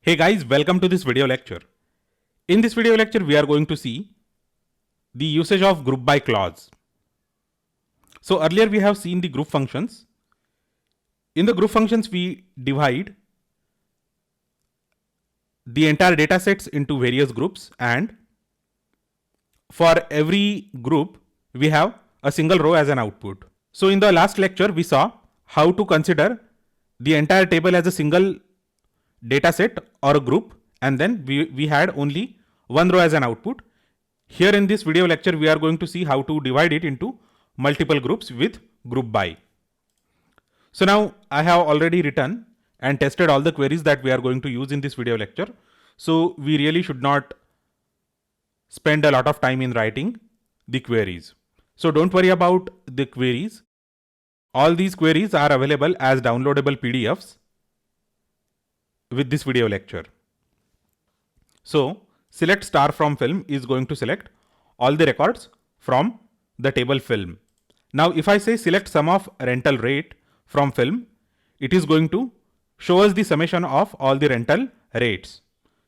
Hey guys, welcome to this video lecture. In this video lecture, we are going to see the usage of group by clause. So earlier we have seen the group functions. In the group functions, we divide the entire data sets into various groups, and for every group, we have a single row as an output. So in the last lecture, we saw how to consider the entire table as a single data set or a group, and then we had only one row as an output. Here in this video lecture, we are going to see how to divide it into multiple groups with group by. So now I have already written and tested all the queries that we are going to use in this video lecture. So we really should not spend a lot of time in writing the queries. So don't worry about the queries. All these queries are available as downloadable PDFs with this video lecture. So select star from film is going to select all the records from the table film. Now if I say select sum of rental rate from film, it is going to show us the summation of all the rental rates.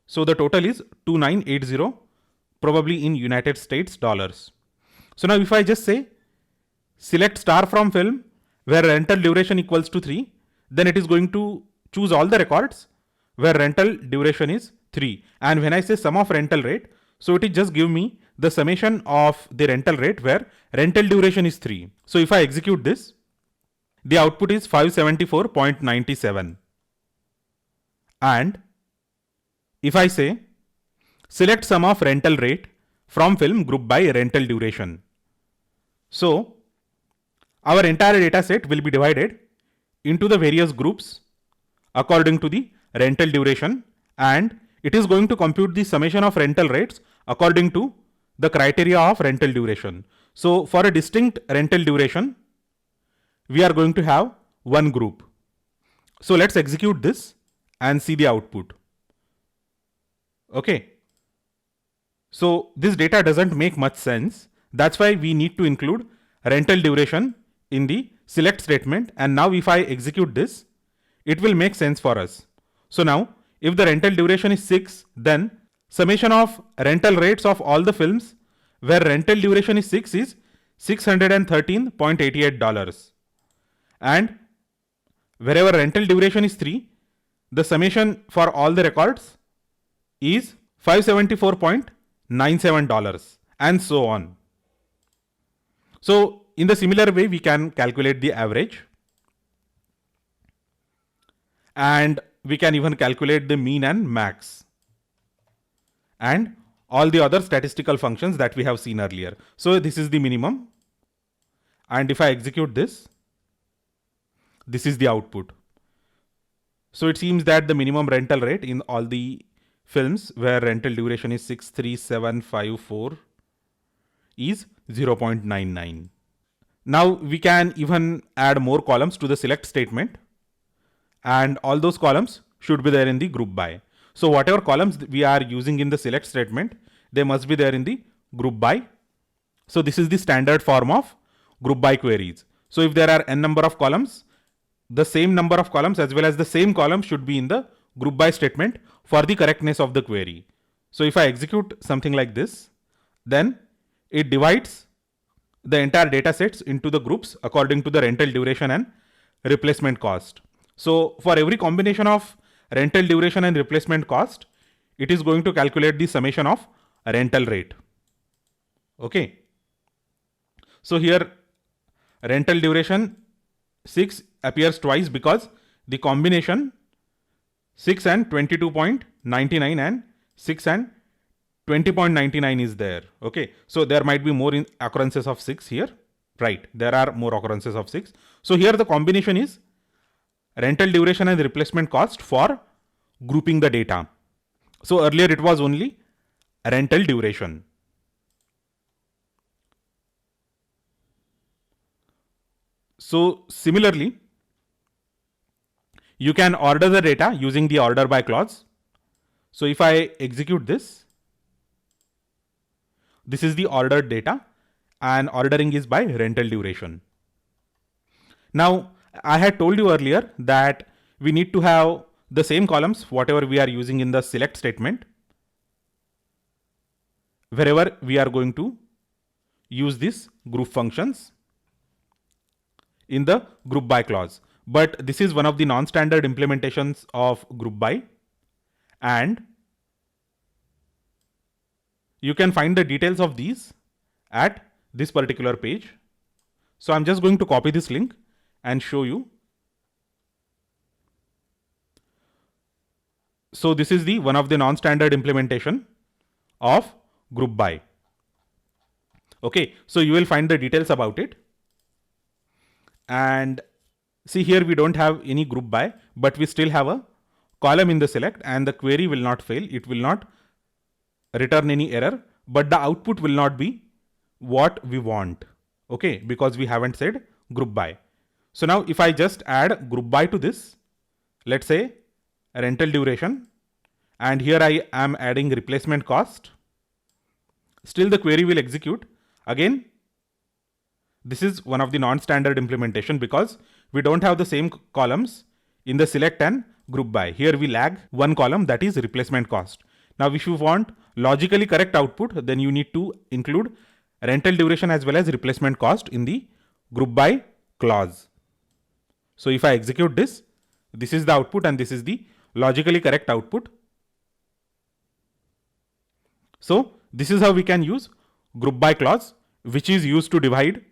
So the total is 2980, probably in United States dollars. So now if I just say select star from film where rental duration equals to 3, then it is going to choose all the records where rental duration is 3. And when I say sum of rental rate, so it is just give me the summation of the rental rate where rental duration is 3. So if I execute this, the output is 574.97. And if I say select sum of rental rate from film group by rental duration, so our entire data set will be divided into the various groups according to the rental duration, and it is going to compute the summation of rental rates according to the criteria of rental duration. So for a distinct rental duration, we are going to have one group. So let's execute this and see the output. Okay. So this data doesn't make much sense. That's why we need to include rental duration in the select statement. And now if I execute this, it will make sense for us. So now if the rental duration is 6, then summation of rental rates of all the films where rental duration is 6 is $613.88. And wherever rental duration is 3, the summation for all the records is $574.97 and so on. So in the similar way, we can calculate the average, and we can even calculate the mean and max and all the other statistical functions that we have seen earlier. So this is the minimum, and if I execute this, this is the output. So it seems that the minimum rental rate in all the films where rental duration is 63754 is 0.99. Now we can even add more columns to the select statement, and all those columns should be there in the group by. So whatever columns we are using in the select statement, they must be there in the group by. So this is the standard form of group by queries. So if there are n number of columns, the same number of columns as well as the same column should be in the group by statement for the correctness of the query. So if I execute something like this, then it divides the entire data sets into the groups according to the rental duration and replacement cost. So for every combination of rental duration and replacement cost, it is going to calculate the summation of rental rate. Okay. So here rental duration 6 appears twice because the combination 6 and 22.99 and 6 and 20.99 is there. Okay. So there might be more occurrences of 6 here. Right. There are more occurrences of 6. So here the combination is rental duration and replacement cost for grouping the data. So earlier it was only rental duration. So similarly, you can order the data using the order by clause. So if I execute this, this is the ordered data, and ordering is by rental duration. Now I had told you earlier that we need to have the same columns, whatever we are using in the select statement, wherever we are going to use this group functions in the group by clause. But this is one of the non-standard implementations of group by, and you can find the details of these at this particular page. So I'm just going to copy this link and show you. So this is the one of the non-standard implementation of group by. Okay, so you will find the details about it. And see, here we don't have any group by, but we still have a column in the select, and the query will not fail. It will not return any error, but the output will not be what we want. Okay, because we haven't said group by. So now if I just add group by to this, let's say rental duration, and here I am adding replacement cost, still the query will execute. Again, this is one of the non-standard implementation because we don't have the same columns in the select and group by. Here we lag one column, that is replacement cost. Now if you want logically correct output, then you need to include rental duration as well as replacement cost in the group by clause. So if I execute this, this is the output and this is the logically correct output. So this is how we can use group by clause, which is used to divide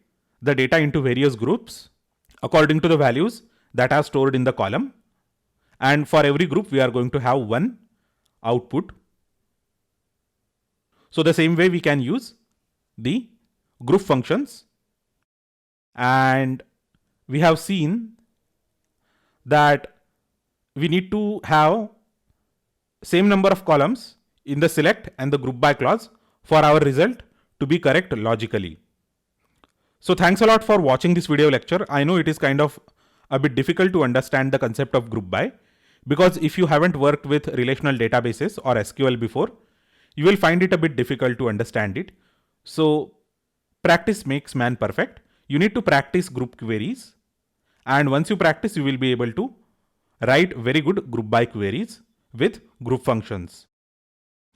the data into various groups according to the values that are stored in the column. And for every group, we are going to have one output. So the same way we can use the group functions, and we have seen that we need to have same number of columns in the select and the group by clause for our result to be correct logically. So thanks a lot for watching this video lecture. I know it is kind of a bit difficult to understand the concept of group by, because if you haven't worked with relational databases or SQL before, you will find it a bit difficult to understand it. So practice makes man perfect. You need to practice group queries, and once you practice, you will be able to write very good group by queries with group functions.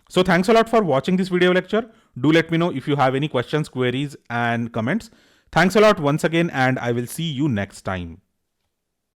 So thanks a lot for watching this video lecture. Do let me know if you have any questions, queries, and comments. Thanks a lot once again, and I will see you next time.